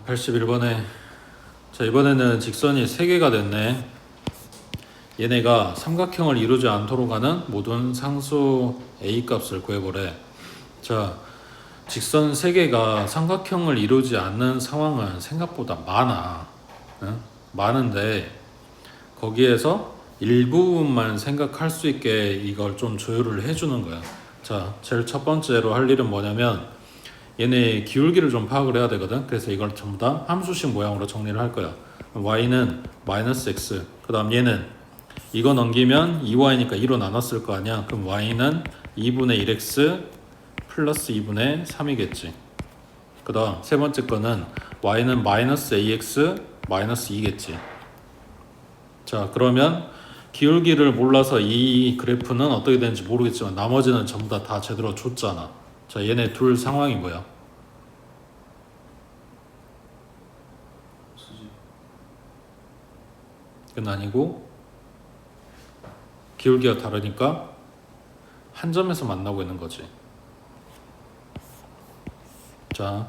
81번에 자 이번에는 직선이 3개가 됐네. 얘네가 삼각형을 이루지 않도록 하는 모든 상수 a 값을 구해보래. 자 직선 3개가 삼각형을 이루지 않는 상황은 생각보다 많아. 응? 많은데 거기에서 일부분만 생각할 수 있게 이걸 좀 조율을 해주는 거야. 자 제일 첫 번째로 할 일은 뭐냐면 얘네 기울기를 좀 파악을 해야 되거든. 그래서 이걸 전부 다 함수식 모양으로 정리를 할 거야. y는 마이너스 x, 그 다음 얘는 이거 넘기면 2y니까 2로 나눴을 거 아니야. 그럼 y는 2분의 1x 플러스 2분의 3이겠지. 그 다음 세 번째 거는 y는 마이너스 ax 마이너스 2겠지. 자 그러면 기울기를 몰라서 이 그래프는 어떻게 되는지 모르겠지만 나머지는 전부 다 제대로 줬잖아. 자 얘네 둘 상황이 뭐야? 그건 아니고 기울기가 다르니까 한 점에서 만나고 있는 거지. 자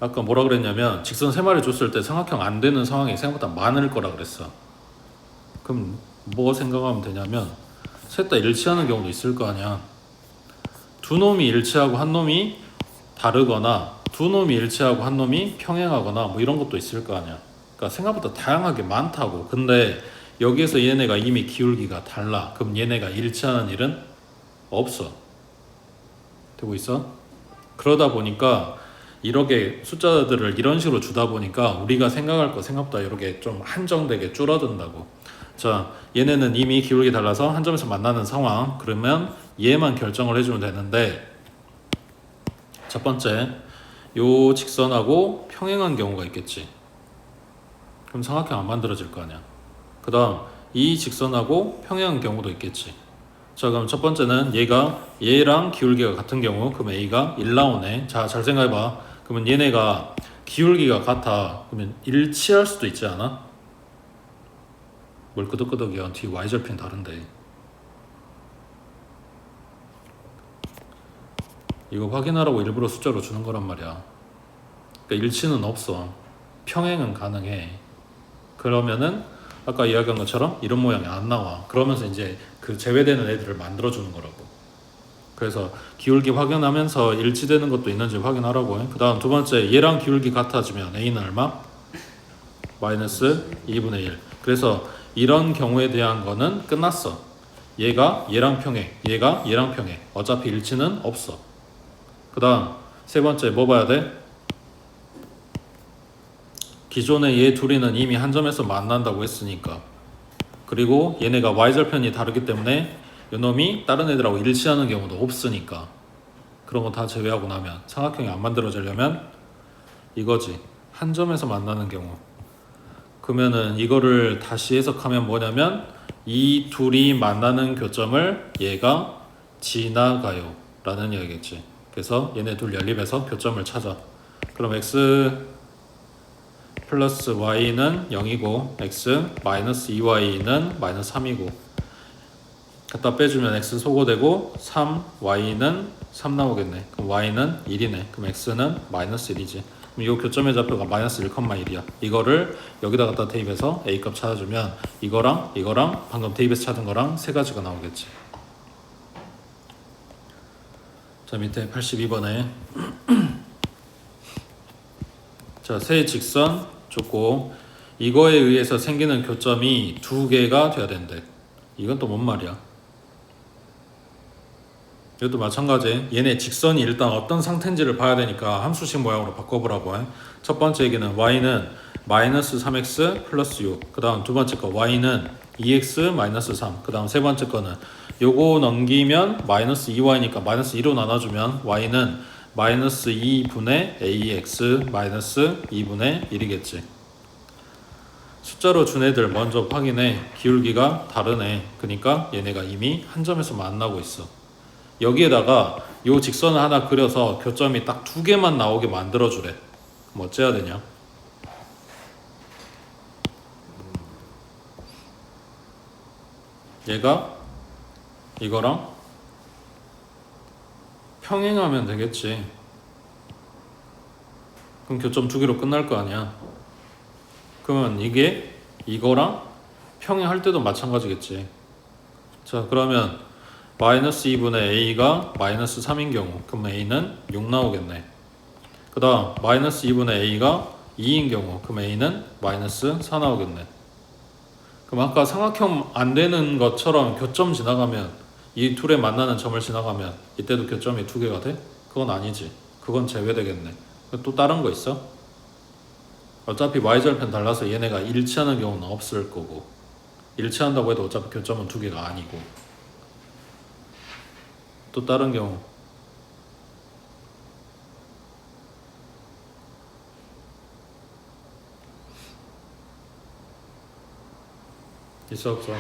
아까 뭐라 그랬냐면 직선 3마리 줬을 때 삼각형 안 되는 상황이 생각보다 많을 거라 그랬어. 그럼 뭐 생각하면 되냐면 셋 다 일치하는 경우도 있을 거 아니야. 두 놈이 일치하고 한 놈이 다르거나 두 놈이 일치하고 한 놈이 평행하거나 뭐 이런 것도 있을 거 아니야. 그러니까 생각보다 다양하게 많다고. 근데 여기에서 얘네가 이미 기울기가 달라. 그럼 얘네가 일치하는 일은 없어. 되고 있어? 그러다 보니까 이렇게 숫자들을 이런 식으로 주다 보니까 우리가 생각할 거 생각보다 이렇게 좀 한정되게 줄어든다고. 자 얘네는 이미 기울기 달라서 한 점에서 만나는 상황. 그러면 얘만 결정을 해주면 되는데 첫 번째 요 직선하고 평행한 경우가 있겠지. 그럼 삼각형 안 만들어질 거 아니야. 그 다음 이 직선하고 평행한 경우도 있겠지. 자 그럼 첫 번째는 얘랑 기울기가 같은 경우. 그럼 a가 1 나오네. 자 잘 생각해봐. 그러면 얘네가 기울기가 같아. 그러면 일치할 수도 있지 않아? 뭘 끄덕끄덕이야. 뒤 y절편 다른데. 이거 확인하라고 일부러 숫자로 주는 거란 말이야. 그러니까 일치는 없어. 평행은 가능해. 그러면은 아까 이야기한 것처럼 이런 모양이 안 나와. 그러면서 이제 그 제외되는 애들을 만들어주는 거라고. 그래서 기울기 확인하면서 일치되는 것도 있는지 확인하라고. 그 다음 두 번째 얘랑 기울기 같아지면 a는 얼마? 마이너스 2분의 1. 그래서 이런 경우에 대한 거는 끝났어. 얘가 얘랑 평행, 얘가 얘랑 평행. 어차피 일치는 없어. 그 다음 세 번째 뭐 봐야 돼? 기존에 얘 둘이는 이미 한 점에서 만난다고 했으니까. 그리고 얘네가 y절편이 다르기 때문에 요놈이 다른 애들하고 일치하는 경우도 없으니까. 그런 거 다 제외하고 나면 삼각형이 안 만들어지려면 이거지. 한 점에서 만나는 경우. 그러면은 이거를 다시 해석하면 뭐냐면 이 둘이 만나는 교점을 얘가 지나가요 라는 이야기겠지. 그래서 얘네 둘 연립해서 교점을 찾아. 그럼 x 플러스 y는 0이고 x 마이너스 2y는 마이너스 3이고 갖다 빼주면 x 소거되고 3y는 3 나오겠네. 그럼 y는 1이네. 그럼 x는 마이너스 1이지. 그럼 이 교점의 좌표가 마이너스 1,1이야. 이거를 여기다 갖다 대입해서 a값 찾아주면 이거랑 방금 대입해서 찾은 거랑 세 가지가 나오겠지. 자 밑에 82번에 자 세 직선 줬고 이거에 의해서 생기는 교점이 2개가 돼야 된대. 이건 또 뭔 말이야? 이것도 마찬가지. 얘네 직선이 일단 어떤 상태인지를 봐야 되니까 함수식 모양으로 바꿔보라고 해. 첫 번째 얘기는 y는 마이너스 3x 플러스 6. 그 다음 두 번째 거 y는 2x 마이너스 3. 그 다음 세 번째 거는 요거 넘기면 마이너스 2y니까 마이너스 2로 나눠주면 y는 마이너스 2분의 ax 마이너스 2분의 1이겠지. 숫자로 준 애들 먼저 확인해. 기울기가 다르네. 그러니까 얘네가 이미 한 점에서 만나고 있어. 여기에다가 요 직선을 하나 그려서 교점이 딱 2개만 나오게 만들어주래. 그럼 어째야 되냐? 얘가 이거랑 평행하면 되겠지. 그럼 교점 두 개로 끝날 거 아니야. 그러면 이게 이거랑 평행할 때도 마찬가지겠지. 자, 그러면 마이너스 2분의 a가 마이너스 3인 경우 그럼 a는 6 나오겠네. 그 다음 마이너스 2분의 a가 2인 경우 그럼 a는 마이너스 4 나오겠네. 그럼 아까 삼각형 안 되는 것처럼 교점 지나가면 이 둘에 만나는 점을 지나가면 이때도 교점이 두 개가 돼? 그건 아니지. 그건 제외되겠네. 또 다른 거 있어? 어차피 y절편 달라서 얘네가 일치하는 경우는 없을 거고, 일치한다고 해도 어차피 교점은 두 개가 아니고. 또 다른 경우 있어 없어?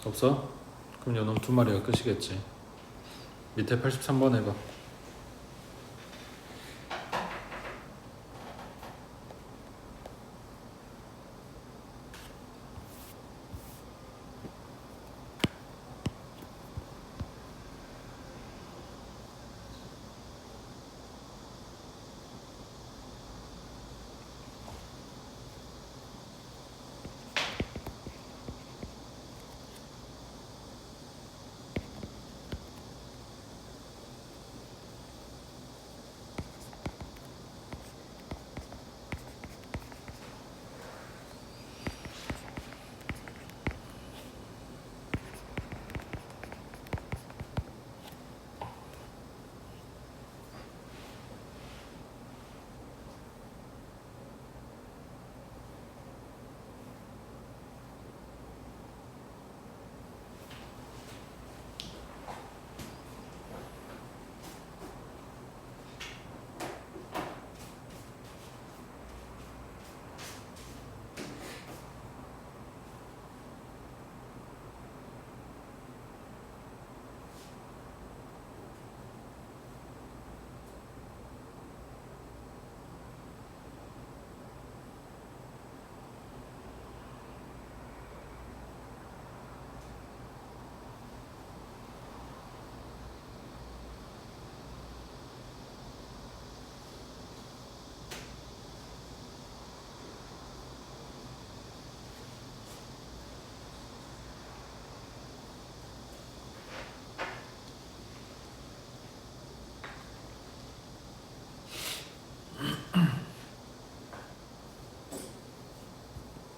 없어? 그럼 요놈 두 마리가 끝이겠지. 밑에 83번 해봐.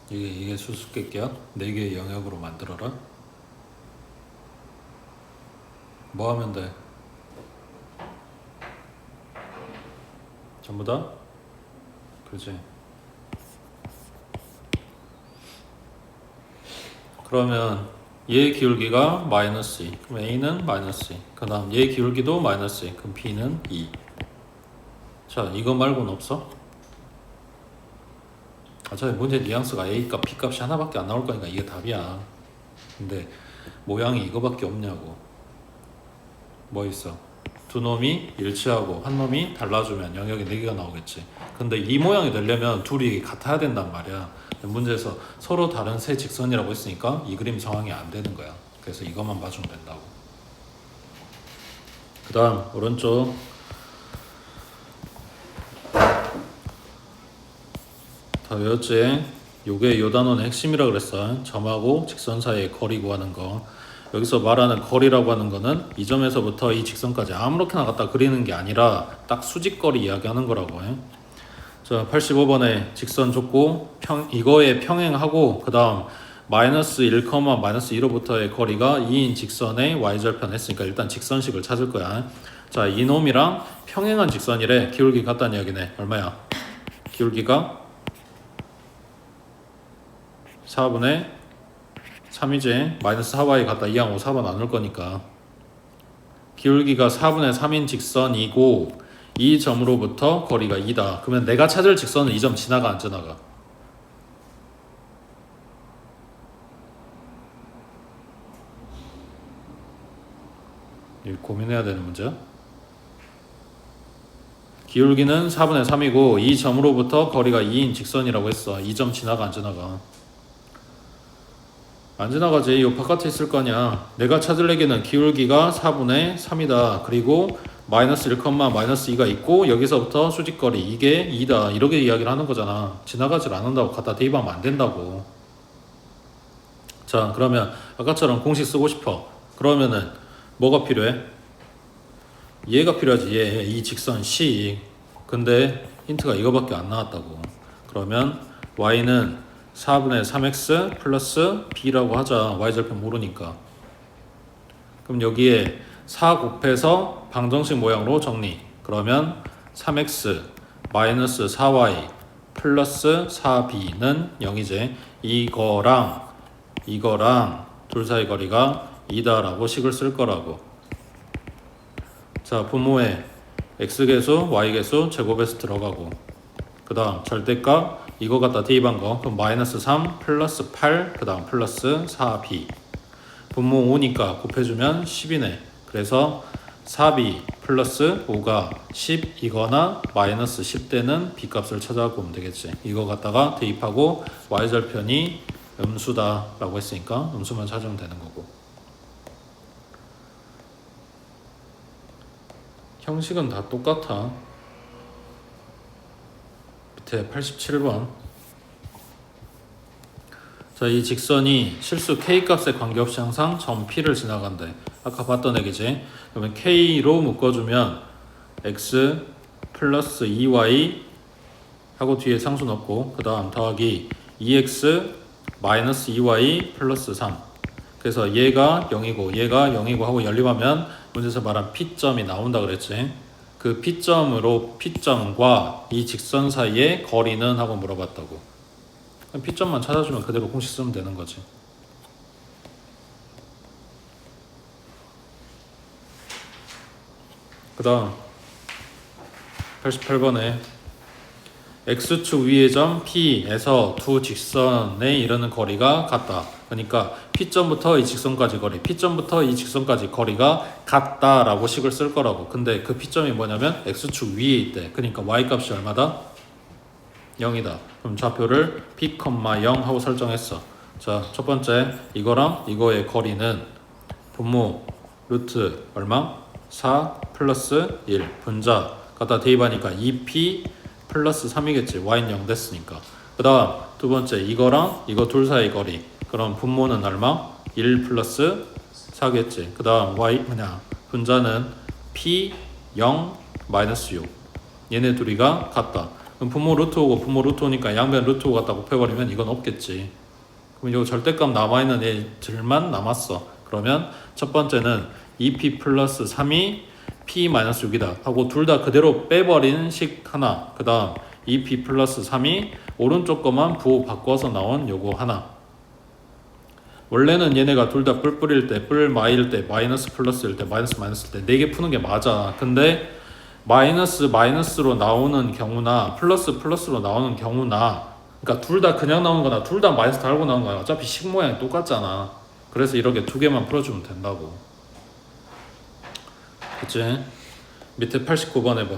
이게 수수께끼야? 4개의 영역으로 만들어라? 뭐 하면 돼? 전부 다? 그렇지. 그러면 얘의 기울기가 마이너스 2 그럼 a는 마이너스 2 그 다음 얘의 기울기도 마이너스 2 그럼 b는 2. 자, 이거 말고는 없어? 어차피 문제 뉘앙스가 A값, B값이 하나밖에 안 나올 거니까 이게 답이야. 근데 모양이 이거밖에 없냐고. 뭐 있어? 두 놈이 일치하고 한 놈이 달라주면 영역이 4개가 나오겠지. 근데 이 모양이 되려면 둘이 같아야 된단 말이야. 문제에서 서로 다른 세 직선이라고 했으니까 이 그림 상황이 안 되는 거야. 그래서 이것만 봐주면 된다고. 그 다음 오른쪽 다 외웠지? 요게 요 단원의 핵심이라 그랬어. 점하고 직선 사이의 거리 구하는 거. 여기서 말하는 거리라고 하는 거는 이 점에서부터 이 직선까지 아무렇게나 갖다 그리는 게 아니라 딱 수직거리 이야기하는 거라고 해. 자, 85번에 직선 줬고 이거에 평행하고 그 다음 마이너스 1, 마이너스 2로부터의 거리가 2인 직선의 y절편 했으니까 일단 직선식을 찾을 거야. 자, 이놈이랑 평행한 직선이래. 기울기 같다는 이야기네. 얼마야? 기울기가 4분의 3이지. 마이너스 4y 갖다 2하고 4번 나눌 거니까 기울기가 4분의 3인 직선이고 이 점으로부터 거리가 2다. 그러면 내가 찾을 직선은 이 점 지나가 안 지나가? 이거 고민해야 되는 문제야. 기울기는 4분의 3이고 이 점으로부터 거리가 2인 직선이라고 했어. 이 점 지나가 안 지나가? 안 지나가지. 이 바깥에 있을 거 아니야. 내가 찾을 얘기는 기울기가 4분의 3이다. 그리고 마이너스 1, 마이너스 2가 있고 여기서부터 수직거리 이게 2다 이렇게 이야기를 하는 거잖아. 지나가질 않는다고 갖다 대입하면 안 된다고. 자, 그러면 아까처럼 공식 쓰고 싶어. 그러면은 뭐가 필요해? 얘가 필요하지. 얘, 이 직선 C. 근데 힌트가 이거밖에 안 나왔다고. 그러면 y는 4분의 3x 플러스 b라고 하자. y절편 모르니까. 그럼 여기에 4 곱해서 방정식 모양으로 정리. 그러면 3x 마이너스 4y 플러스 4b는 0이지. 이거랑 둘 사이 거리가 2다라고 식을 쓸 거라고. 자, 분모에 x계수, y계수, 제곱에서 들어가고 그 다음 절대값 이거 갖다 대입한 거 그럼 마이너스 3 플러스 8 그 다음 플러스 4b 분모 5니까 곱해주면 10이네. 그래서 4b 플러스 5가 10이거나 마이너스 10대는 b값을 찾아보면 되겠지. 이거 갖다가 대입하고 y절편이 음수다 라고 했으니까 음수만 찾으면 되는 거고. 형식은 다 똑같아. 밑에 87번. 자, 이 직선이 실수 k값에 관계없이 항상 점 P를 지나간대. 아까 봤던 얘기지. 그러면 K로 묶어주면 X 플러스 2Y 하고 뒤에 상수 넣고 그 다음 더하기 2X 마이너스 2Y 플러스 3. 그래서 얘가 0이고 얘가 0이고 하고 연립하면 문제에서 말한 P점이 나온다 그랬지. 그 P점과 이 직선 사이의 거리는 하고 물어봤다고. P점만 찾아주면 그대로 공식 쓰면 되는 거지. 그 다음 88번에 X축 위의 점 P에서 두 직선에 이르는 거리가 같다. 그러니까 P점부터 이 직선까지 거리, P점부터 이 직선까지 거리가 같다라고 식을 쓸 거라고. 근데 그 P점이 뭐냐면 X축 위에 있대. 그러니까 Y값이 얼마다? 0이다. 그럼 좌표를 P, 0 하고 설정했어. 자, 첫 번째 이거랑 이거의 거리는 분모 루트 얼마? 4 플러스 1 분자 갖다 대입하니까 2P 플러스 3이겠지. y는 0 됐으니까. 그 다음 두 번째 이거랑 이거 둘 사이 거리. 그럼 분모는 얼마? 1 플러스 4겠지. 그 다음 분자는 P 0 마이너스 6. 얘네 둘이가 같다. 그럼 분모 루트 5고 분모 루트 5니까 양변 루트 5 갖다 곱해버리면 이건 없겠지. 그럼 이거 절대값 남아있는 애들만 남았어. 그러면 첫 번째는 2P 플러스 3이 P-6이다 하고 둘 다 그대로 빼버린 식 하나. 그 다음 2P 플러스 3이 오른쪽 것만 부호 바꿔서 나온 요거 하나. 원래는 얘네가 둘 다 뿔뿔일 때, 뿔마일 때, 마이너스 플러스일 때, 마이너스일 때 4개 푸는 게 맞아. 근데 마이너스로 나오는 경우나 플러스로 나오는 경우나 그러니까 둘 다 그냥 나오는 거나 둘 다 마이너스 달고 나오는 거나 어차피 식 모양이 똑같잖아. 그래서 이렇게 두 개만 풀어주면 된다고. 그치? 밑에 89번 해봐.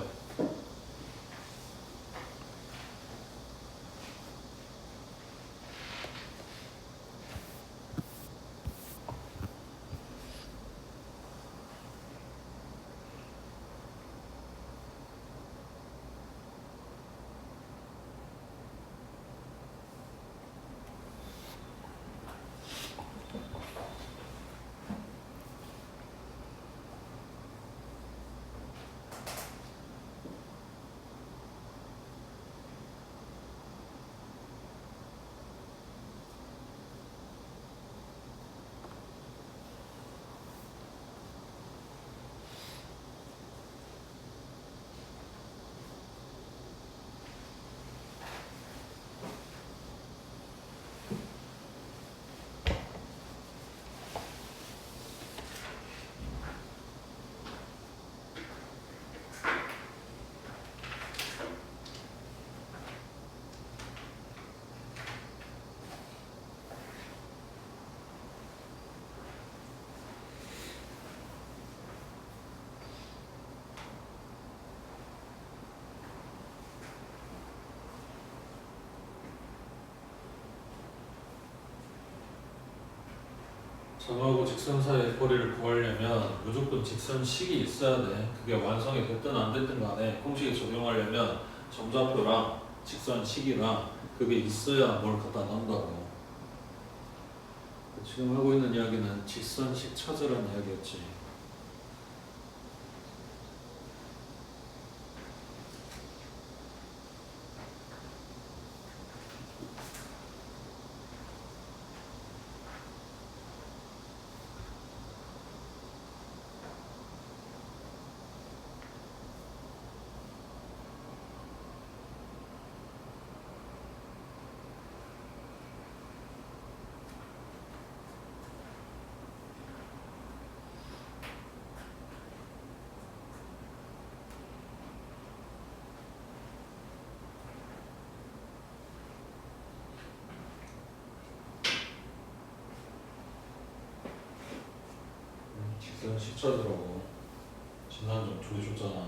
점하고 직선 사이의 거리를 구하려면 무조건 직선식이 있어야 돼. 그게 완성이 됐든 안 됐든 간에 공식에 적용하려면 점좌표랑 직선식이랑 그게 있어야 뭘 갖다 넣는다고. 지금 하고 있는 이야기는 직선식 찾으라는 이야기였지. 직선식 찾으라고. 지난점 둘이 줬잖아.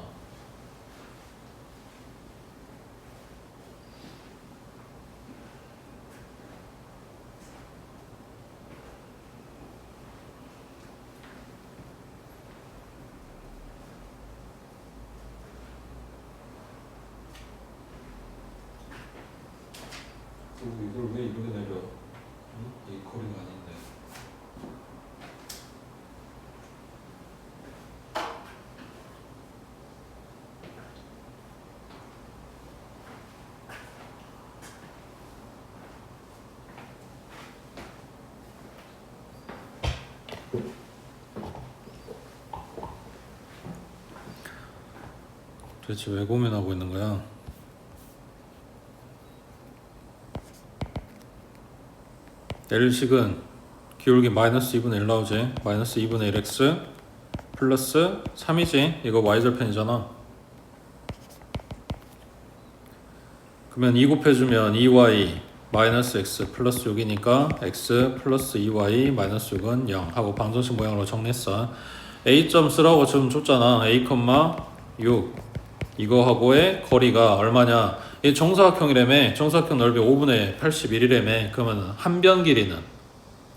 이걸 왜 이렇게 내려? 응? 이 거리가 아닌데. 도대체 왜 고민하고 있는 거야? L식은 기울기 마이너스 2분의 1 나오지. 마이너스 2분의 1x 플러스 3이지. 이거 y절편이잖아. 그러면 2 곱해주면 2y 마이너스 x 플러스 6이니까 x 플러스 2y 마이너스 6은 0 하고 방정식 모양으로 정리했어. a점 쓰라고 지금 줬잖아. a, 6 이거하고의 거리가 얼마냐. 이 정사각형이라며. 정사각형 넓이 5분의 81이라며. 그러면 한 변 길이는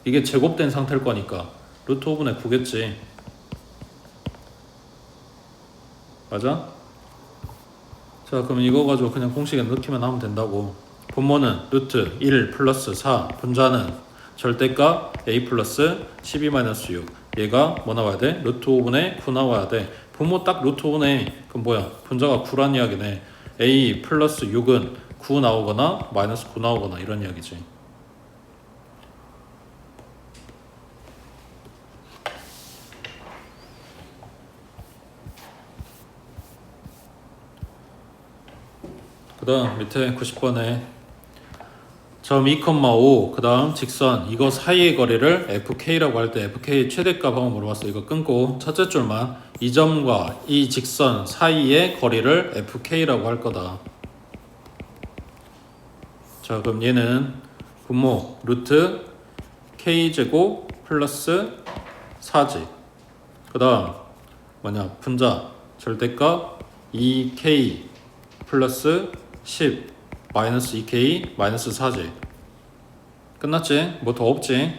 이게 제곱된 상태일 거니까 루트 5분의 9겠지. 맞아? 자, 그럼 이거 가지고 그냥 공식에 넣기만 하면 된다고. 분모는 루트 1 플러스 4, 분자는 절대값 a 플러스 12 마이너스 6. 얘가 뭐 나와야 돼? 루트 5분의 9 나와야 돼. 분모 딱 루트 5분의, 그럼 뭐야? 분자가 9란 이야기네. a 플러스 6은 9 나오거나 마이너스 9 나오거나 이런 이야기지. 그 다음 밑에 90번에 점 2,5 그 다음 직선 이거 사이의 거리를 fk라고 할 때 fk 최대값 한번 물어봤어. 이거 끊고 첫째 줄만 이 점과 이 직선 사이의 거리를 fk라고 할 거다. 자, 그럼 얘는 분모 루트 k제곱 플러스 4지. 그 다음 뭐냐 분자 절대값 2k 플러스 10 마이너스 2k 마이너스 4지. 끝났지? 뭐 더 없지?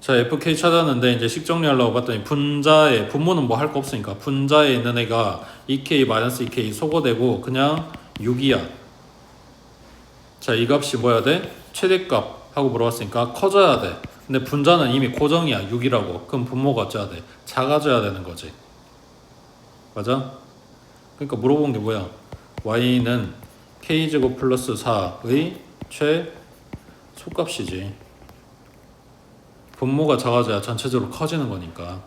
자, fk 찾았는데 이제 식 정리하려고 봤더니 분자에 분모는 뭐 할 거 없으니까 분자에 있는 애가 2k 마이너스 2k 소거되고 그냥 6이야. 자, 이 값이 뭐야 돼? 최대값 하고 물어봤으니까 커져야 돼. 근데 분자는 이미 고정이야 6이라고. 그럼 분모가 어째야 돼? 작아져야 되는 거지. 맞아? 그러니까 물어본 게 뭐야? y는 k제곱 플러스 4의 최소값이지. 분모가 작아져야 전체적으로 커지는 거니까.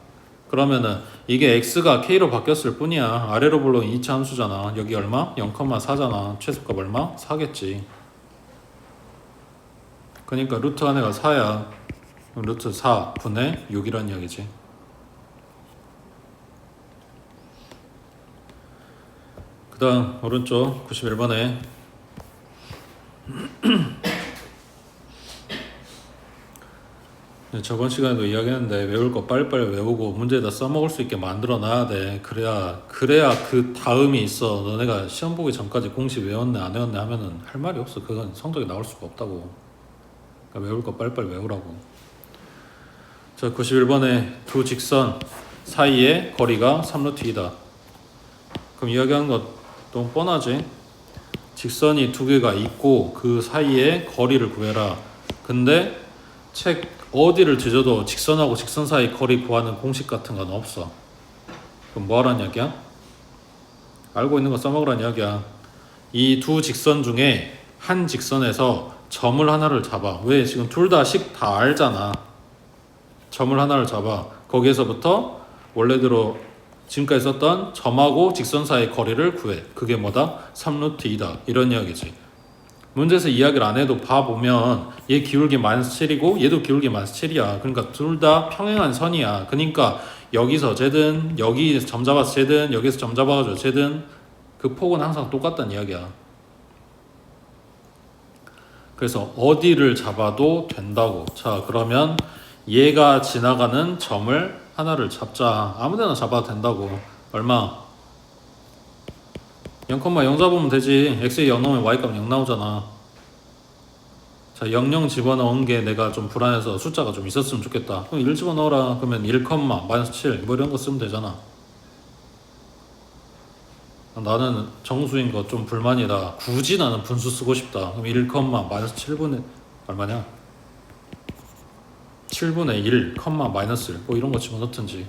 그러면은 이게 x가 k로 바뀌었을 뿐이야. 아래로 불러온 2차 함수잖아. 여기 얼마? 0,4잖아. 최소값 얼마? 4겠지. 그러니까 루트 안에가 4야. 그럼 루트 4분의 6이란 이야기지. 그 다음 오른쪽 91번에 저번 시간에도 이야기했는데 외울 거 빨리빨리 외우고 문제에다 써먹을 수 있게 만들어 놔야 돼. 그래야 그 다음이 있어. 너네가 시험 보기 전까지 공식 외웠네 안 외웠네 하면은 할 말이 없어. 그건 성적이 나올 수가 없다고. 그러니까 외울 거 빨리빨리 외우라고. 자, 91번에 두 직선 사이의 거리가 3루트 2다. 그럼 이야기하는 것 너무 뻔하지? 직선이 두 개가 있고 그 사이의 거리를 구해라. 근데 책 어디를 뒤져도 직선하고 직선 사이 거리 구하는 공식 같은 건 없어. 그럼 뭐 하라는 이야기야? 알고 있는 거 써먹으라는 이야기야. 이 두 직선 중에 한 직선에서 점을 하나를 잡아. 왜? 지금 둘 다 식 다 알잖아. 점을 하나를 잡아. 거기에서부터 원래대로 지금까지 썼던 점하고 직선 사이의 거리를 구해. 그게 뭐다? 3루트 2다. 이런 이야기지. 문제에서 이야기를 안 해도 봐보면 얘 기울기 -7이고 얘도 기울기 -7이야. 그러니까 둘 다 평행한 선이야. 그러니까 여기서 쟤든 여기서 점 잡아서 쟤든 여기서 점 잡아가지고 쟤든 그 폭은 항상 똑같다는 이야기야. 그래서 어디를 잡아도 된다고. 자, 그러면 얘가 지나가는 점을 하나를 잡자. 아무데나 잡아도 된다고. 얼마? 0,0 잡으면 되지. x에 0 넣으면 y값 0 나오잖아. 자, 00 집어넣은 게 내가 좀 불안해서 숫자가 좀 있었으면 좋겠다. 그럼 1 집어넣어라. 그러면 1, -7 뭐 이런 거 쓰면 되잖아. 나는 정수인 거 좀 불만이다. 굳이 나는 분수 쓰고 싶다. 그럼 1, -7분의 얼마냐? 7분의 1, -1 뭐 이런 거 집어넣든지.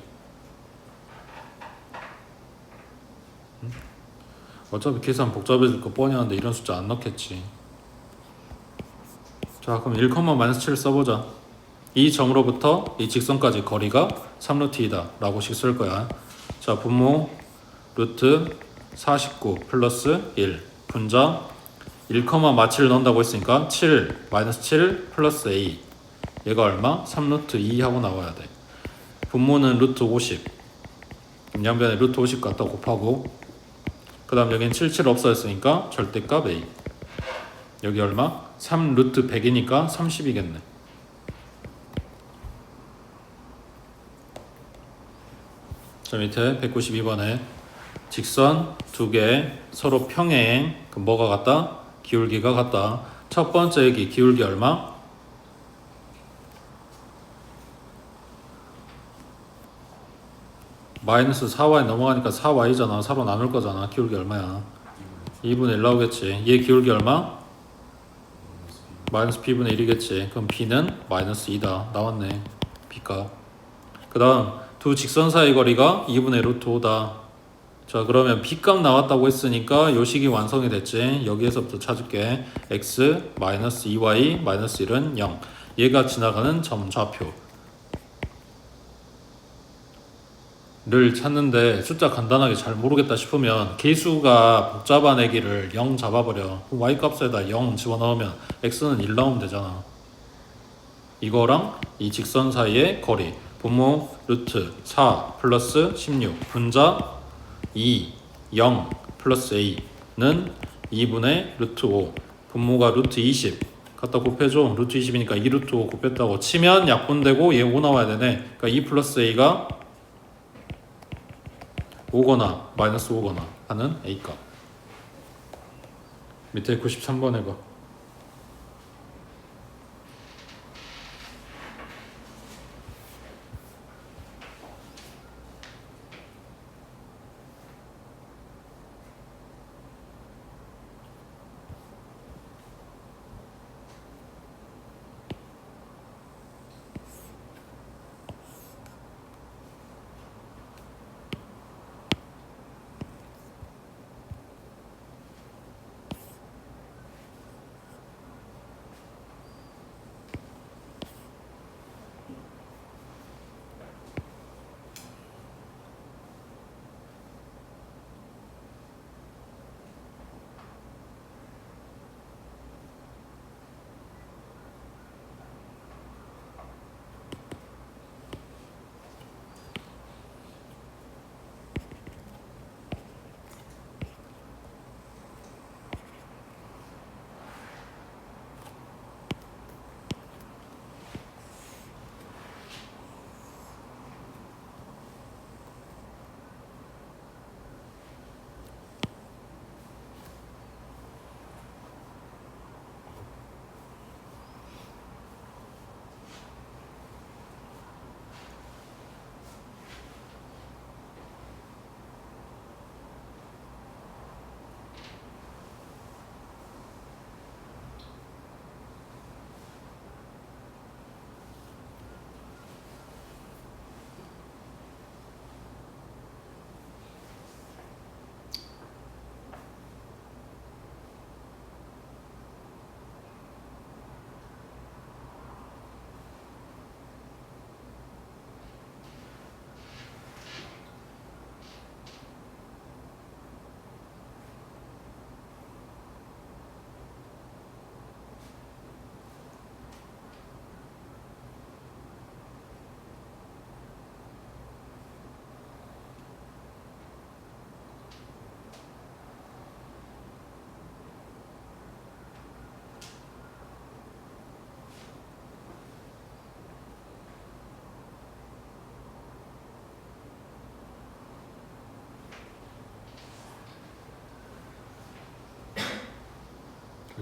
어차피 계산 복잡해질 거 뻔히 하는데 이런 숫자 안 넣겠지. 자, 그럼 1, -7 써보자. 이 점으로부터 이 직선까지 거리가 3루트 2다 라고 식 쓸 거야. 자, 분모 루트 49 플러스 1 분자 1, -7 넣는다고 했으니까 7 -7 플러스 a 얘가 얼마? 3루트 2 하고 나와야 돼. 분모는 루트 50 양변에 루트 50 갖다 곱하고 그 다음 여기는 77 없어졌으니까 절대값 a 여기 얼마? 3루트 100이니까 30이겠네. 자, 밑에 192번에 직선 두 개 서로 평행. 그럼 뭐가 같다? 기울기가 같다. 첫 번째 얘기 기울기 얼마? 마이너스 4y 넘어가니까 4y잖아. 4로 나눌 거잖아. 기울기 얼마야? 2분의 1 나오겠지. 얘 기울기 얼마? 마이너스 b분의 1이겠지. 그럼 b는 마이너스 2다. 나왔네. b값. 그 다음 두 직선 사이 거리가 2분의 루트 5다. 자, 그러면 b값 나왔다고 했으니까 요 식이 완성이 됐지. 여기에서부터 찾을게. x 마이너스 2y 마이너스 1은 0. 얘가 지나가는 점 좌표 를 찾는데 숫자 간단하게 잘 모르겠다 싶으면 계수가 복잡한 애기를 0 잡아버려. 그럼 y값에다 0 집어넣으면 x는 1 나오면 되잖아. 이거랑 이 직선 사이의 거리 분모 루트 4 플러스 16 분자 2 0 플러스 a는 2분의 루트 5 분모가 루트 20 갖다 곱해줘. 루트 20이니까 2 루트 5 곱했다고 치면 약분되고 얘 5 나와야 되네. 그러니까 2 플러스 a가 5거나 마이너스 5거나 하는 A값. 밑에 93번 해봐.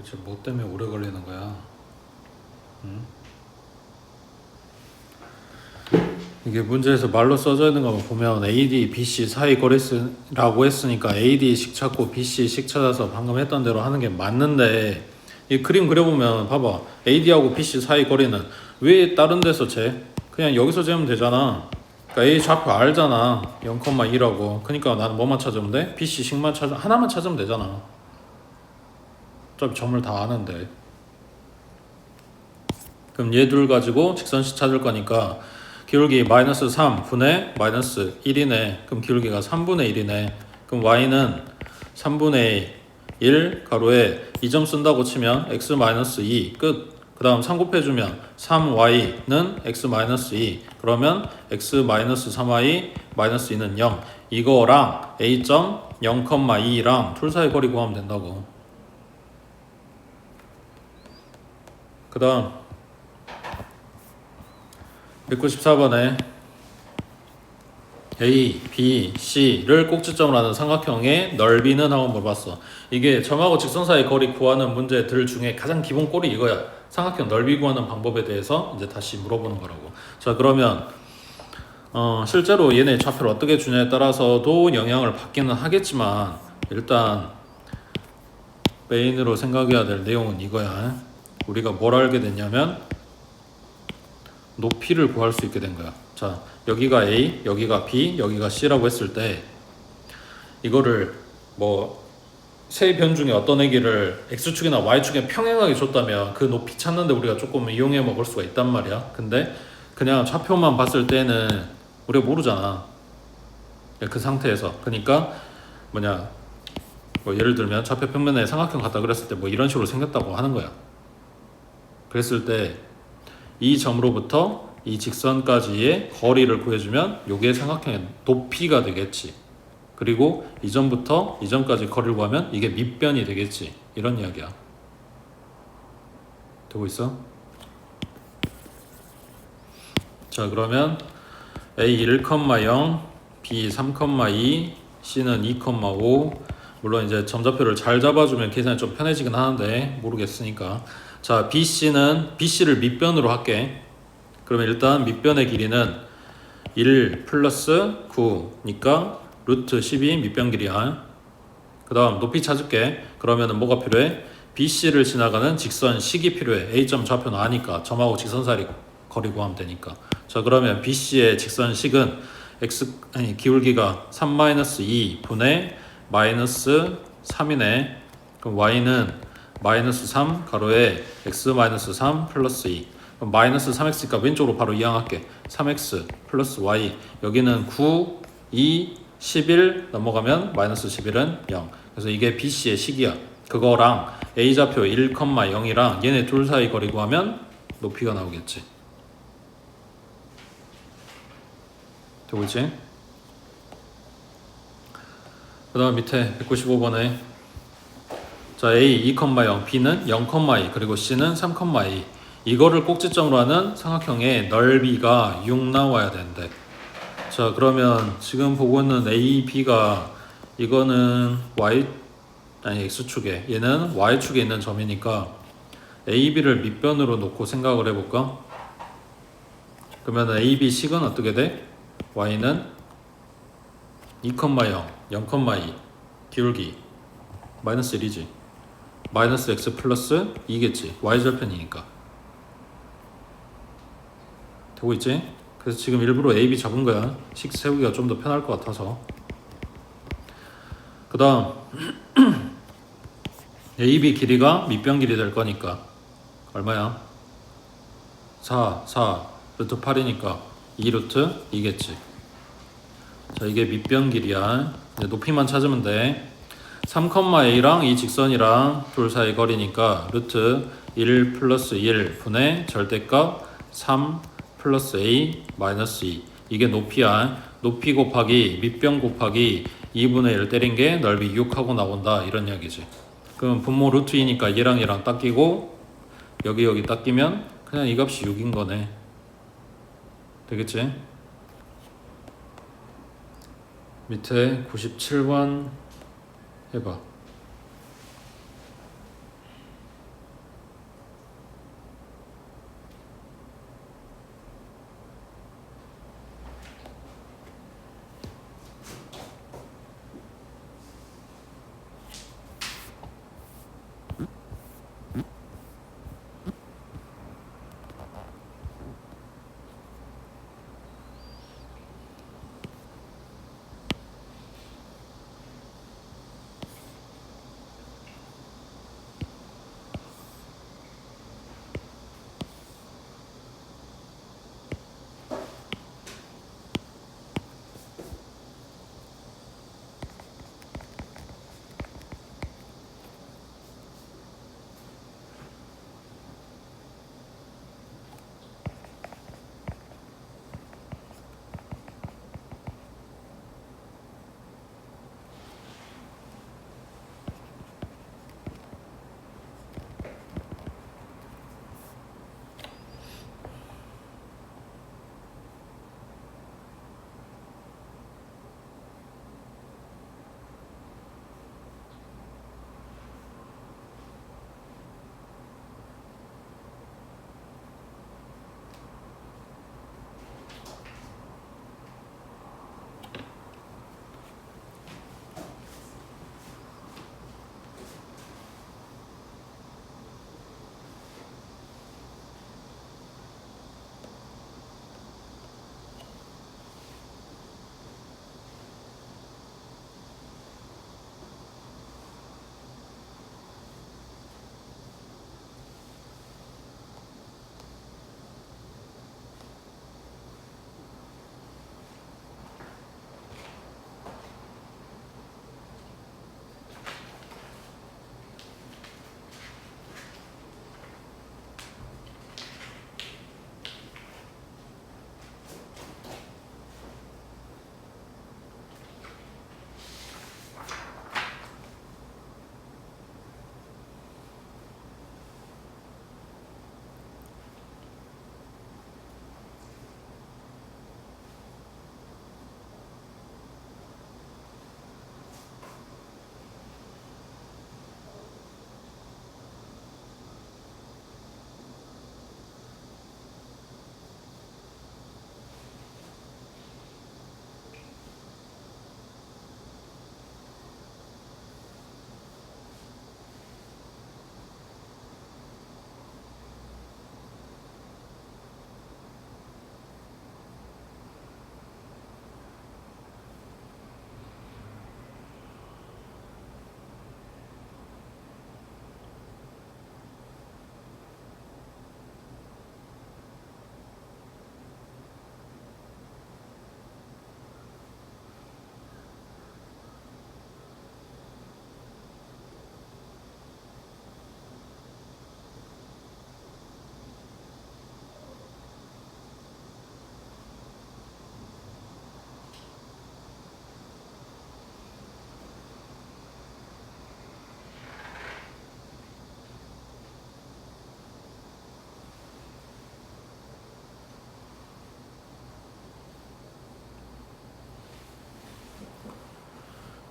도대체 뭐 때문에 오래 걸리는 거야? 응? 이게 문제에서 말로 써져 있는 거 보면 AD, BC 사이 거리라고 했으니까 AD식 찾고 BC식 찾아서 방금 했던 대로 하는 게 맞는데 이 그림 그려보면 봐봐. AD하고 BC 사이 거리는 왜 다른 데서 재? 그냥 여기서 재면 되잖아. 그러니까 A 좌표 알잖아. 0,2라고. 그러니까 나는 뭐만 찾으면 돼? BC식만 하나만 찾으면 되잖아. 어차피 점을 다 아는데. 그럼 얘 둘 가지고 직선식 찾을 거니까 기울기 마이너스 3분의 마이너스 1이네. 그럼 기울기가 3분의 1이네. 그럼 y는 3분의 1 가로에 2점 쓴다고 치면 x 마이너스 2 끝. 그 다음 3 곱해주면 3y는 x 마이너스 2 그러면 x 마이너스 3y 마이너스 2는 0 이거랑 a점 0,2랑 둘 사이 거리 구하면 된다고. 그 다음 194번에 A, B, C를 꼭지점으로 하는 삼각형의 넓이는 하고 물어봤어. 이게 점하고 직선 사이 거리 구하는 문제들 중에 가장 기본 꼴이 이거야. 삼각형 넓이 구하는 방법에 대해서 이제 다시 물어보는 거라고. 자, 그러면 실제로 얘네 좌표를 어떻게 주냐에 따라서도 영향을 받기는 하겠지만 일단 메인으로 생각해야 될 내용은 이거야. 우리가 뭘 알게 됐냐면 높이를 구할 수 있게 된 거야. 자, 여기가 A, 여기가 B, 여기가 C라고 했을 때 이거를 뭐 세 변 중에 어떤 애기를 X축이나 Y축에 평행하게 줬다면 그 높이 찾는데 우리가 조금 이용해 먹을 수가 있단 말이야. 근데 그냥 좌표만 봤을 때는 우리가 모르잖아. 그 상태에서. 그러니까 뭐냐 뭐 예를 들면 좌표 평면에 삼각형 같다 그랬을 때 뭐 이런 식으로 생겼다고 하는 거야. 그랬을 때 이 점으로부터 이 직선까지의 거리를 구해주면 요게 삼각형의 높이가 되겠지. 그리고 이 점부터 이 점까지 거리를 구하면 이게 밑변이 되겠지. 이런 이야기야. 되고 있어? 자, 그러면 A 1,0, B 3,2, C는 2,5. 물론 이제 점좌표를 잘 잡아주면 계산이 좀 편해지긴 하는데 모르겠으니까. 자, BC를 밑변으로 할게. 그러면 일단 밑변의 길이는 1 플러스 9니까 루트 12 밑변 길이야. 그 다음 높이 찾을게. 그러면은 뭐가 필요해? BC를 지나가는 직선식이 필요해. A점 좌표는 아니까 점하고 직선 사이 거리 구하면 되니까. 자, 그러면 BC의 직선식은 기울기가 3-2 분의 마이너스 3이네. 그럼 Y는 마이너스 3 가로에 x 마이너스 3 플러스 2. 그럼 마이너스 3x니까 왼쪽으로 바로 이항할게. 3x 플러스 y. 여기는 9, 2, 11 넘어가면 마이너스 11은 0. 그래서 이게 BC의 식이야. 그거랑 A좌표 1,0이랑 얘네 둘 사이 거리 구하면 높이가 나오겠지. 되고 있지? 그 다음 밑에 195번에 자, A 2,0, B는 0,2 그리고 C는 3,2 이거를 꼭지점으로 하는 삼각형의 넓이가 6 나와야 되는데 자, 그러면 지금 보고 있는 A, B가 이거는 X축에 얘는 Y축에 있는 점이니까 A, B를 밑변으로 놓고 생각을 해볼까? 그러면 A, B 식은 어떻게 돼? Y는 2,0, 0,2 기울기 마이너스 1이지 마이너스 x 플러스 2겠지. y절편이니까. 되고 있지? 그래서 지금 일부러 a, b 잡은 거야. 식 세우기가 좀 더 편할 것 같아서. 그 다음 a, b 길이가 밑변 길이 될 거니까 얼마야? 4 루트 8이니까 2 루트 2겠지. 자, 이게 밑변 길이야. 이제 높이만 찾으면 돼. 3,a랑 이 직선이랑 둘 사이 거리니까 루트 1 플러스 1 분의 절대값 3 플러스 a 마이너스 2 이게 높이야. 높이 곱하기 밑변 곱하기 2분의 1 때린 게 넓이 6하고 나온다 이런 이야기지. 그럼 분모 루트 2니까 얘랑 얘랑 딱 끼고 여기 딱 끼면 그냥 이 값이 6인 거네. 되겠지? 밑에 97번 해봐.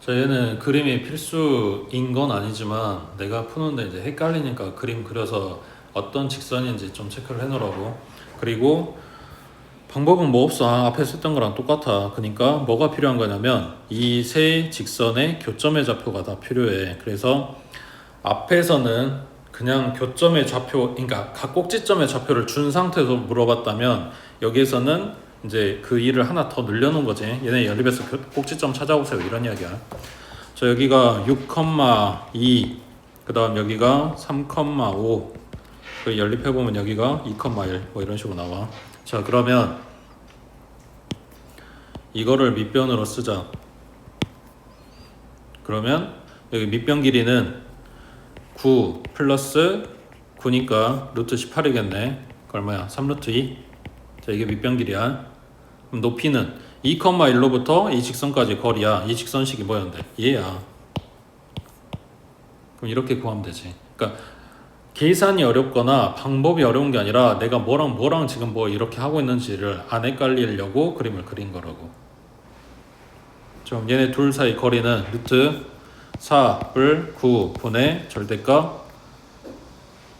자, 얘는 그림이 필수인 건 아니지만 내가 푸는데 이제 헷갈리니까 그림 그려서 어떤 직선인지 좀 체크를 해놓으라고. 그리고 방법은 뭐 없어. 앞에 썼던 거랑 똑같아. 그러니까 뭐가 필요한 거냐면 이 세 직선의 교점의 좌표가 다 필요해. 그래서 앞에서는 그냥 교점의 좌표, 그러니까 각 꼭지점의 좌표를 준 상태에서 물어봤다면 여기에서는 이제 그 일을 하나 더 늘려놓은 거지. 얘네 연립에서 꼭지점 찾아오세요 이런 이야기야. 자, 여기가 6,2, 그 다음 여기가 3,5, 그 연립해보면 여기가 2,1 뭐 이런 식으로 나와. 자, 그러면 이거를 밑변으로 쓰자. 그러면 여기 밑변 길이는 9 플러스 9니까 루트 18이겠네. 그 얼마야? 3루트 2. 자, 이게 밑변 길이야. 그럼 높이는 2,1로부터 이 직선까지 거리야. 이 직선식이 뭐였는데? 얘야. 그럼 이렇게 구하면 되지. 그러니까 계산이 어렵거나 방법이 어려운 게 아니라 내가 뭐랑 지금 뭐 이렇게 하고 있는지를 안 헷갈리려고 그림을 그린 거라고. 좀 얘네 둘 사이 거리는 루트 4을 9분의 절대값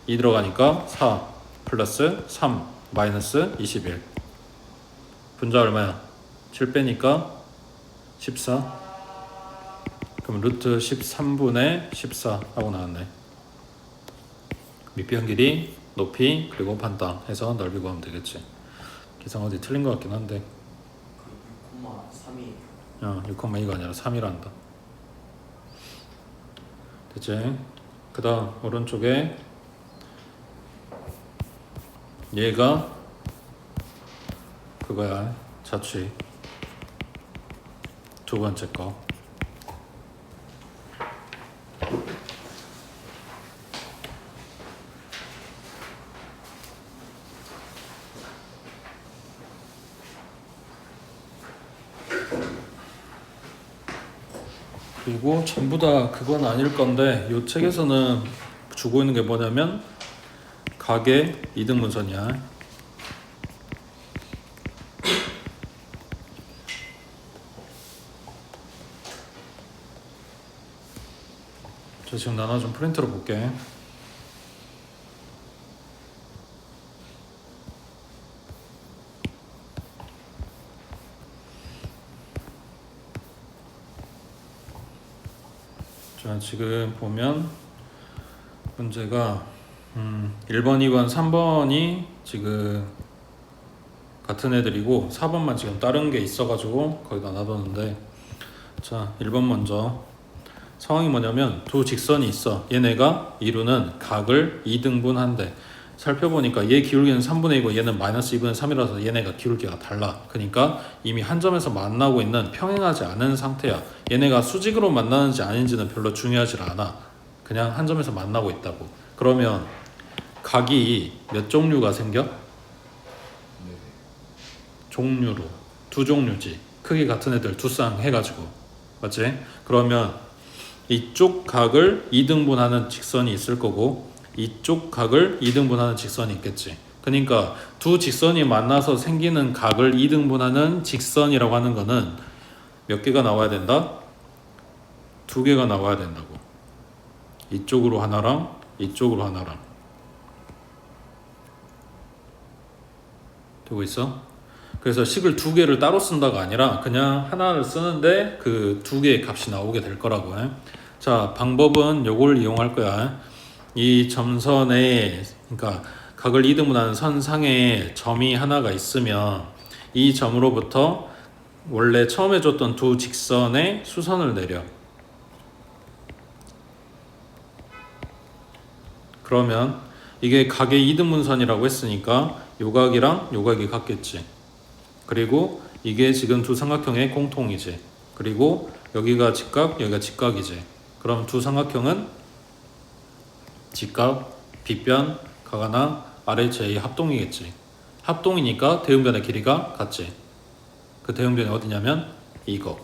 2 들어가니까 4 플러스 3 마이너스 21. 분자 얼마야? 7 빼니까 14. 그럼 루트 13분의 14 하고 나왔네. 밑변 길이, 높이, 그리고 반당 해서 넓이 구하면 되겠지. 계산 어디 틀린 것 같긴 한데. 6,3이 6,2가 아니라 3이란다. 됐지? 그 다음 오른쪽에 얘가 그거야. 자취 두 번째 거. 그리고 전부 다 그건 아닐 건데 이 책에서는 주고 있는 게 뭐냐면 각의 이등분선이야. 저 지금 나눠 좀 프린트로 볼게. 자, 지금 보면 문제가 1번, 2번, 3번이 지금 같은 애들이고 4번만 지금 다른 게 있어가지고 거기다 놔뒀는데, 자 1번 먼저 상황이 뭐냐면 두 직선이 있어. 얘네가 이루는 각을 2등분한대. 살펴보니까 얘 기울기는 3분의 2고 얘는 마이너스 2분의 3이라서 얘네가 기울기가 달라. 그러니까 이미 한 점에서 만나고 있는 평행하지 않은 상태야. 얘네가 수직으로 만나는지 아닌지는 별로 중요하지 않아. 그냥 한 점에서 만나고 있다고. 그러면 각이 몇 종류가 생겨? 종류로 두 종류지. 크기 같은 애들 두 쌍 해가지고, 맞지? 그러면 이쪽 각을 2등분하는 직선이 있을 거고 이쪽 각을 2등분하는 직선이 있겠지. 그러니까 두 직선이 만나서 생기는 각을 2등분하는 직선이라고 하는 거는 몇 개가 나와야 된다? 두 개가 나와야 된다고. 이쪽으로 하나랑 이쪽으로 하나랑. 되고 있어? 그래서 식을 두 개를 따로 쓴다가 아니라 그냥 하나를 쓰는데 그 두 개의 값이 나오게 될 거라고. 자, 방법은 요걸 이용할 거야. 이 점선에, 그러니까 각을 2등분하는 선상에 점이 하나가 있으면 이 점으로부터 원래 처음에 줬던 두 직선의 수선을 내려. 그러면 이게 각의 2등분선이라고 했으니까 요 각이랑 요 각이 같겠지. 그리고 이게 지금 두 삼각형의 공통이지. 그리고 여기가 직각, 여기가 직각이지. 그럼 두 삼각형은 직각, 빗변, 각 하나, RHA 합동이겠지. 합동이니까 대응변의 길이가 같지. 그 대응변이 어디냐면 이거.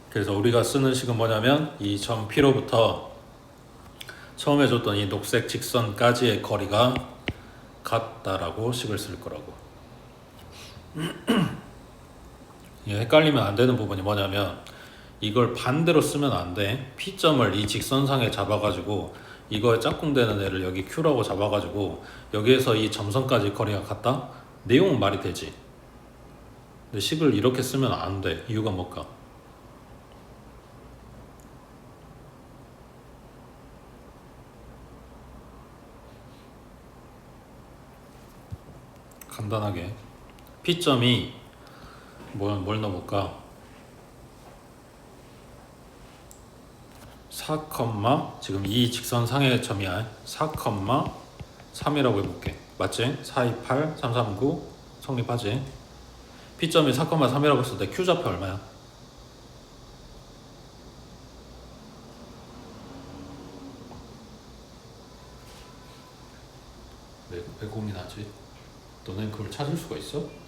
그래서 우리가 쓰는 식은 뭐냐면 이 점 P로부터 처음에 줬던 이 녹색 직선까지의 거리가 같다라고 식을 쓸 거라고. 헷갈리면 안 되는 부분이 뭐냐면 이걸 반대로 쓰면 안 돼. P점을 이 직선상에 잡아가지고 이거에 짝꿍되는 애를 여기 Q라고 잡아가지고 여기에서 이 점선까지 거리가 같다? 내용은 말이 되지. 근데 식을 이렇게 쓰면 안 돼. 이유가 뭘까? 간단하게 P점이 뭘 넣어볼까? 4, 지금 이 직선상의 점이야. 4, 3이라고 해볼게. 맞지? 4, 2, 8, 3, 3, 9 성립하지? P점이 4, 3이라고 했을 때 Q좌표 얼마야? 왜 고민하지? 너네 그걸 찾을 수가 있어?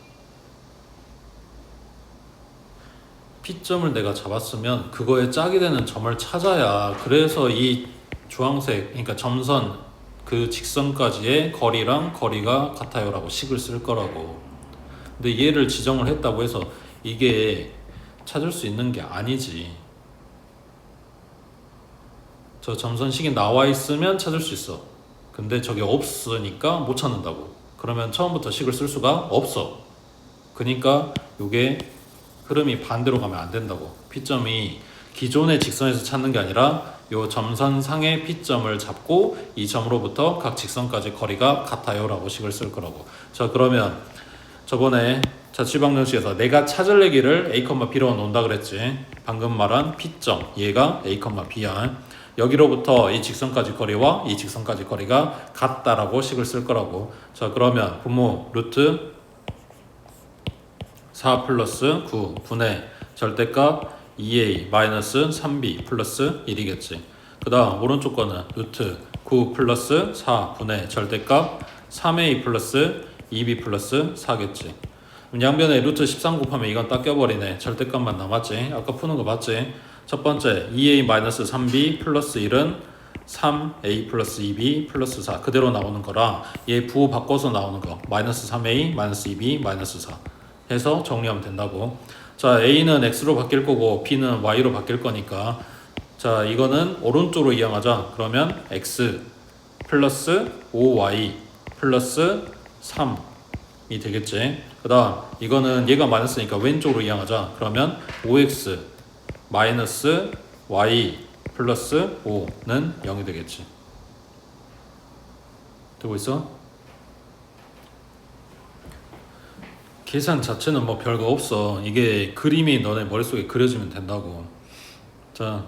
P점을 내가 잡았으면 그거에 짝이 되는 점을 찾아야 그래서 이 주황색 그러니까 점선 그 직선까지의 거리랑 거리가 같아요 라고 식을 쓸 거라고. 근데 얘를 지정을 했다고 해서 이게 찾을 수 있는 게 아니지. 저 점선식이 나와 있으면 찾을 수 있어. 근데 저게 없으니까 못 찾는다고. 그러면 처음부터 식을 쓸 수가 없어. 그러니까 요게 흐름이 반대로 가면 안 된다고. P점이 기존의 직선에서 찾는 게 아니라 요 점선상의 P점을 잡고 이 점으로부터 각 직선까지 거리가 같아요 라고 식을 쓸 거라고. 자, 그러면 저번에 자취방정식에서 내가 찾을 얘기를 A, B로 놓는다 그랬지. 방금 말한 P점, 얘가 A, B야. 여기로부터 이 직선까지 거리와 이 직선까지 거리가 같다라고 식을 쓸 거라고. 자, 그러면 분모 루트 4 플러스 9 분의 절대값 2a 마이너스 3b 플러스 1이겠지. 그 다음 오른쪽 거는 루트 9 플러스 4 분의 절대값 3a 플러스 2b 플러스 4겠지. 양변에 루트 13 곱하면 이건 딱 껴버리네. 절대값만 남았지. 아까 푸는 거 맞지? 첫 번째 2a 마이너스 3b 플러스 1은 3a 플러스 2b 플러스 4 그대로 나오는 거랑 얘 부호 바꿔서 나오는 거 마이너스 3a 마이너스 2b 마이너스 4 해서 정리하면 된다고. 자, A는 X로 바뀔 거고 B는 Y로 바뀔 거니까 자, 이거는 오른쪽으로 이항하자. 그러면 X 플러스 5Y 플러스 3이 되겠지. 그 다음 이거는 얘가 마이너스니까 왼쪽으로 이항하자. 그러면 5X 마이너스 Y 플러스 5는 0이 되겠지. 되고 있어? 계산 자체는 뭐 별거 없어. 이게 그림이 너네 머릿속에 그려지면 된다고. 자,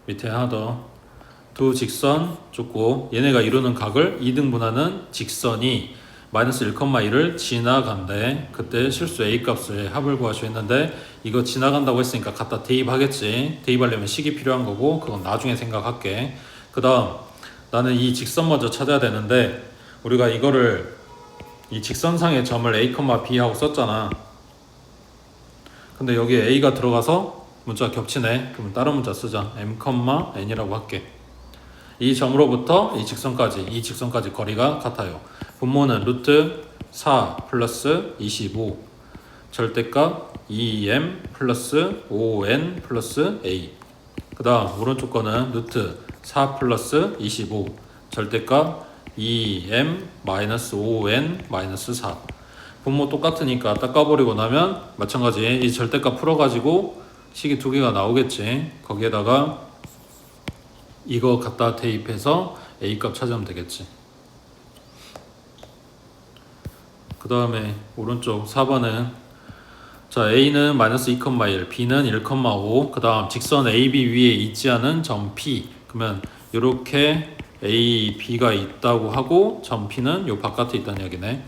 밑에 하나 더. 두 직선 쫓고 얘네가 이루는 각을 2등분하는 직선이 마이너스 1,1을 지나간대. 그때 실수 A값의 합을 구하시오 했는데 이거 지나간다고 했으니까 갖다 대입하겠지. 대입하려면 식이 필요한 거고 그건 나중에 생각할게. 그 다음 나는 이 직선 먼저 찾아야 되는데 우리가 이거를 이 직선상의 점을 A, B 하고 썼잖아. 근데 여기에 A가 들어가서 문자가 겹치네. 그러면 다른 문자 쓰자. M, N이라고 할게. 이 점으로부터 이 직선까지 거리가 같아요. 분모는 루트 4 플러스 25 절대값 2m 플러스 5n 플러스 a. 그 다음 오른쪽 거는 루트 4 플러스 25 절대값 2m 마이너스 5n 마이너스 4. 분모 똑같으니까 닦아버리고 나면 마찬가지 이 절대값 풀어가지고 식이 두 개가 나오겠지. 거기에다가 이거 갖다 대입해서 A값 찾으면 되겠지. 그 다음에 오른쪽 4번은 자, A는 마이너스 2,1 B는 1,5 그 다음 직선 AB 위에 있지 않은 점 P. 그러면 이렇게 A, B가 있다고 하고 점 P는 요 바깥에 있다는 이야기네.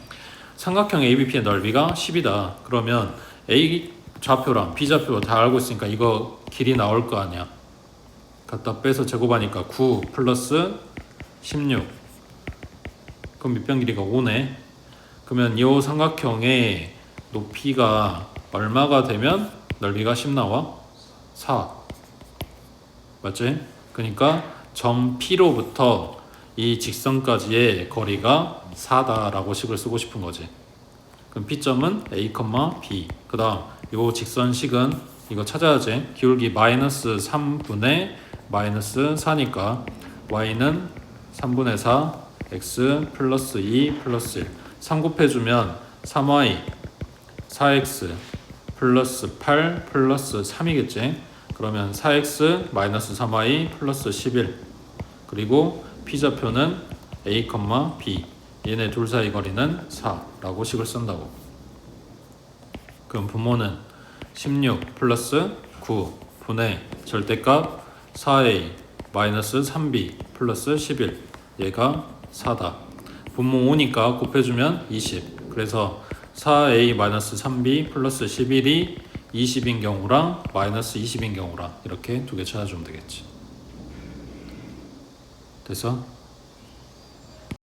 삼각형 ABP의 넓이가 10이다. 그러면 A 좌표랑 B 좌표 다 알고 있으니까 이거 길이 나올 거 아니야. 갖다 빼서 제곱하니까 9 플러스 16. 그럼 밑변 길이가 5네. 그러면 이 삼각형의 높이가 얼마가 되면 넓이가 10 나와? 4. 맞지? 그러니까 점 P로부터 이 직선까지의 거리가 4다라고 식을 쓰고 싶은 거지. 그럼 P점은 A, B. 그 다음 요 직선식은 이거 찾아야지. 기울기 마이너스 3분의 마이너스 4니까 Y는 3분의 4 X 플러스 2 플러스 1 3 곱해주면 3Y 4X 플러스 8 플러스 3이겠지. 그러면 4X 마이너스 3Y 플러스 11. 그리고 P좌표는 A, B. 얘네 둘 사이 거리는 4라고 식을 쓴다고. 그럼 분모는 16 플러스 9 분의 절대값 4A 마이너스 3B 플러스 11. 얘가 4다. 분모 5니까 곱해주면 20. 그래서 4A 마이너스 3B 플러스 11이 20인 경우랑 마이너스 20인 경우랑 이렇게 두 개 찾아주면 되겠지. 됐어?